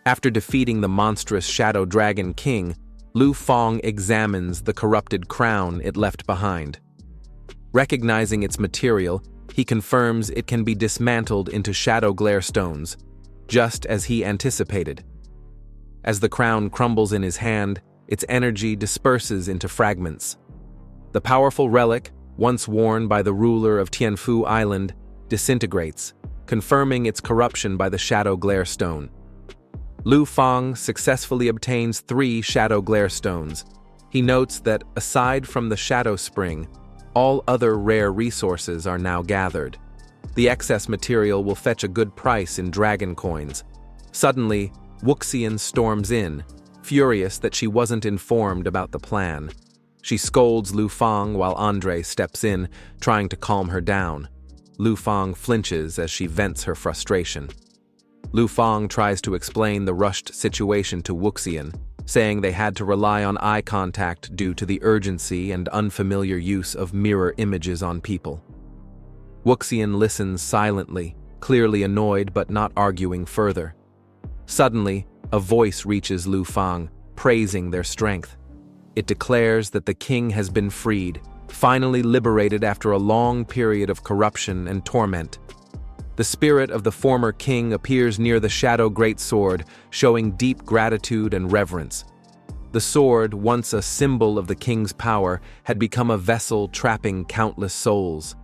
After defeating the monstrous Shadow Dragon King, Lu Fang examines the corrupted crown it left behind. Recognizing its material, he confirms it can be dismantled into shadow glare stones, just as he anticipated. As the crown crumbles in his hand, its energy disperses into fragments. The powerful relic, once worn by the ruler of Tianfu Island, disintegrates, confirming its corruption by the shadow glare stone. Lu Fang successfully obtains 3 shadow glare stones. He notes that, aside from the shadow spring, all other rare resources are now gathered. The excess material will fetch a good price in dragon coins. Suddenly, Wuxian storms in, furious that she wasn't informed about the plan. She scolds Lu Fang while Andre steps in, trying to calm her down. Lu Fang flinches as she vents her frustration. Lu Fang tries to explain the rushed situation to Wuxian, saying they had to rely on eye contact due to the urgency and unfamiliar use of mirror images on people. Wuxian listens silently, clearly annoyed but not arguing further. Suddenly, a voice reaches Lu Fang, praising their strength. It declares that the king has been freed, finally liberated after a long period of corruption and torment. The spirit of the former king appears near the Shadow Greatsword, showing deep gratitude and reverence. The sword, once a symbol of the king's power, had become a vessel trapping countless souls.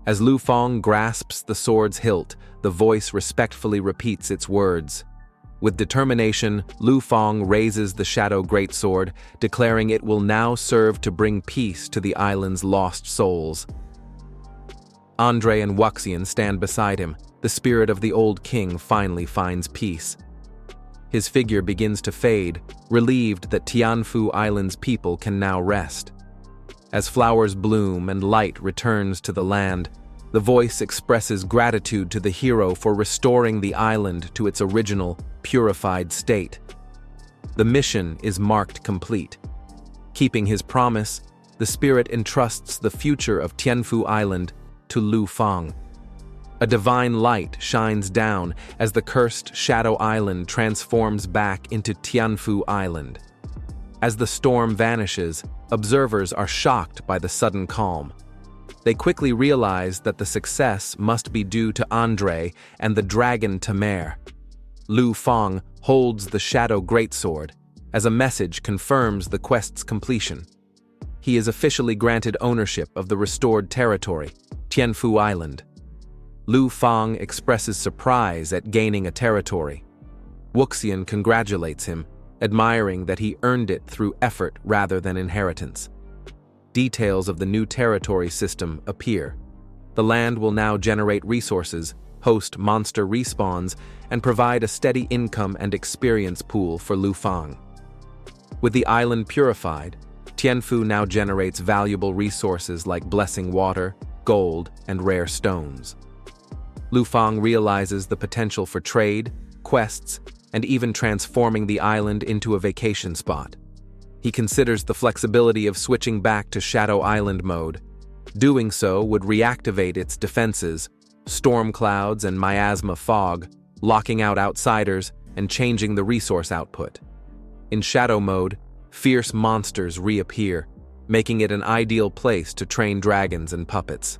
As Lu Fang grasps the sword's hilt, the voice respectfully repeats its words. With determination, Lu Fang raises the Shadow Greatsword, declaring it will now serve to bring peace to the island's lost souls. Andre and Wuxian stand beside him. The spirit of the old king finally finds peace. His figure begins to fade, relieved that Tianfu Island's people can now rest. As flowers bloom and light returns to the land, the voice expresses gratitude to the hero for restoring the island to its original, purified state. The mission is marked complete. Keeping his promise, the spirit entrusts the future of Tianfu Island to Lu Fang. A divine light shines down as the cursed Shadow Island transforms back into Tianfu Island. As the storm vanishes, observers are shocked by the sudden calm. They quickly realize that the success must be due to Andre and the dragon Tamer. Lu Fang holds the Shadow Greatsword, as a message confirms the quest's completion. He is officially granted ownership of the restored territory, Tianfu Island. Lu Fang expresses surprise at gaining a territory. Wuxian congratulates him, admiring that he earned it through effort rather than inheritance. Details of the new territory system appear. The land will now generate resources, host monster respawns, and provide a steady income and experience pool for Lu Fang. With the island purified, Tianfu now generates valuable resources like blessing water, gold, and rare stones. Lu Fang realizes the potential for trade, quests, and even transforming the island into a vacation spot. He considers the flexibility of switching back to Shadow Island mode. Doing so would reactivate its defenses, storm clouds and miasma fog, locking out outsiders and changing the resource output. In Shadow mode, fierce monsters reappear, making it an ideal place to train dragons and puppets.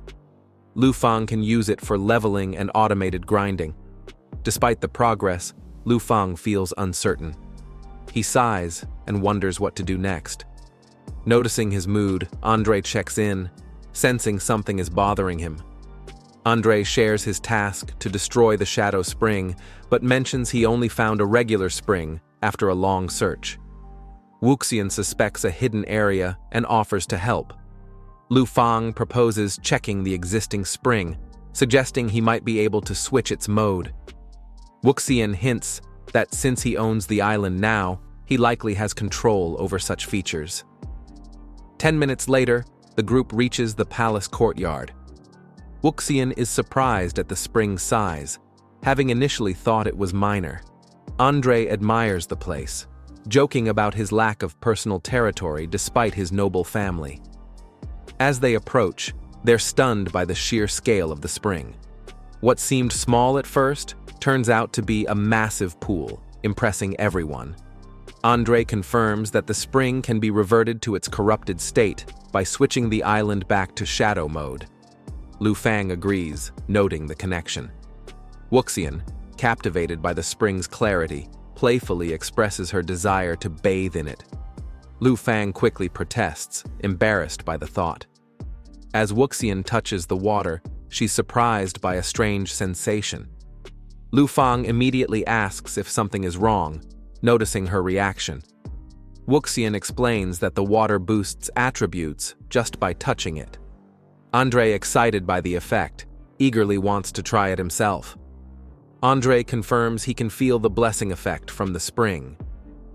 Lu Fang can use it for leveling and automated grinding. Despite the progress, Lu Fang feels uncertain. He sighs and wonders what to do next. Noticing his mood, Andre checks in, sensing something is bothering him. Andre shares his task to destroy the Shadow Spring, but mentions he only found a regular spring after a long search. Wuxian suspects a hidden area and offers to help. Lu Fang proposes checking the existing spring, suggesting he might be able to switch its mode. Wuxian hints that since he owns the island now, he likely has control over such features. 10 minutes later, the group reaches the palace courtyard. Wuxian is surprised at the spring's size, having initially thought it was minor. Andre admires the place, joking about his lack of personal territory despite his noble family. As they approach, they're stunned by the sheer scale of the spring. What seemed small at first turns out to be a massive pool, impressing everyone. Andre confirms that the spring can be reverted to its corrupted state by switching the island back to shadow mode. Lu Fang agrees, noting the connection. Wuxian, captivated by the spring's clarity, playfully expresses her desire to bathe in it. Lu Fang quickly protests, embarrassed by the thought. As Wuxian touches the water, she's surprised by a strange sensation. Lu Fang immediately asks if something is wrong, noticing her reaction. Wuxian explains that the water boosts attributes just by touching it. Andre, excited by the effect, eagerly wants to try it himself. Andre confirms he can feel the blessing effect from the spring.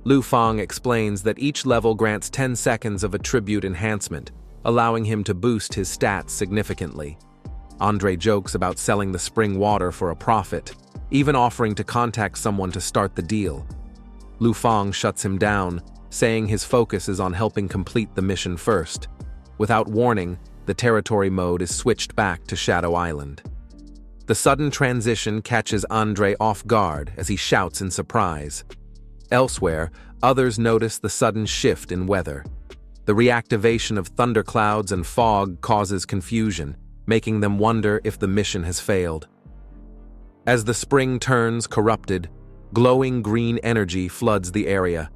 Lu Fang explains that each level grants 10 seconds of attribute enhancement, allowing him to boost his stats significantly. Andre jokes about selling the spring water for a profit, even offering to contact someone to start the deal. Lu Fang shuts him down, saying his focus is on helping complete the mission first. Without warning, the territory mode is switched back to Shadow Island. The sudden transition catches Andre off guard as he shouts in surprise. Elsewhere, others notice the sudden shift in weather. The reactivation of thunderclouds and fog causes confusion, making them wonder if the mission has failed. As the spring turns corrupted, glowing green energy floods the area.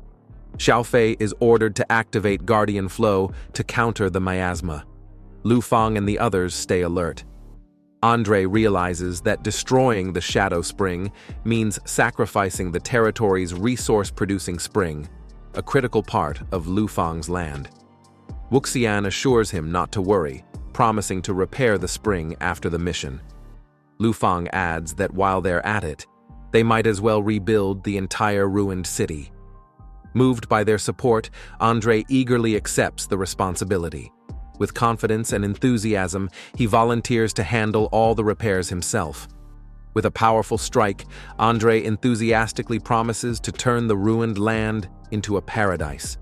Xiaofei is ordered to activate Guardian Flow to counter the miasma. Lu Fang and the others stay alert. Andre realizes that destroying the Shadow Spring means sacrificing the territory's resource-producing spring, a critical part of Lu Fang's land. Wuxian assures him not to worry, promising to repair the spring after the mission. Lu Fang adds that while they're at it, they might as well rebuild the entire ruined city. Moved by their support, Andre eagerly accepts the responsibility. With confidence and enthusiasm, he volunteers to handle all the repairs himself. With a powerful strike, Andre enthusiastically promises to turn the ruined land into a paradise.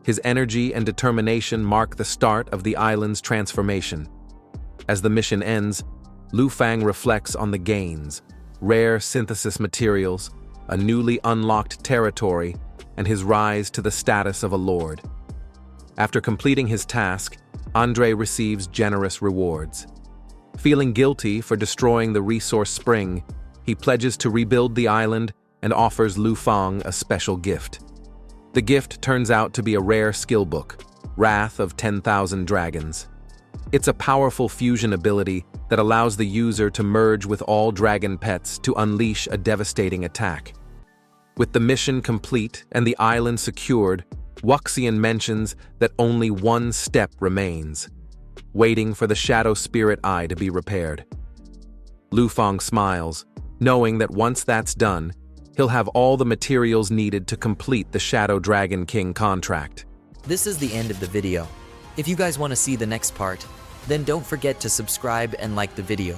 His energy and determination mark the start of the island's transformation. As the mission ends, Lu Fang reflects on the gains, rare synthesis materials, a newly unlocked territory, and his rise to the status of a lord. After completing his task, Andre receives generous rewards. Feeling guilty for destroying the resource spring, he pledges to rebuild the island and offers Lu Fang a special gift. The gift turns out to be a rare skill book, Wrath of 10,000 Dragons. It's a powerful fusion ability that allows the user to merge with all dragon pets to unleash a devastating attack. With the mission complete and the island secured, Wuxian mentions that only one step remains, waiting for the Shadow Spirit Eye to be repaired. Lu Fang smiles, knowing that once that's done, he'll have all the materials needed to complete the Shadow Dragon King contract. This is the end of the video. If you guys want to see the next part, then don't forget to subscribe and like the video.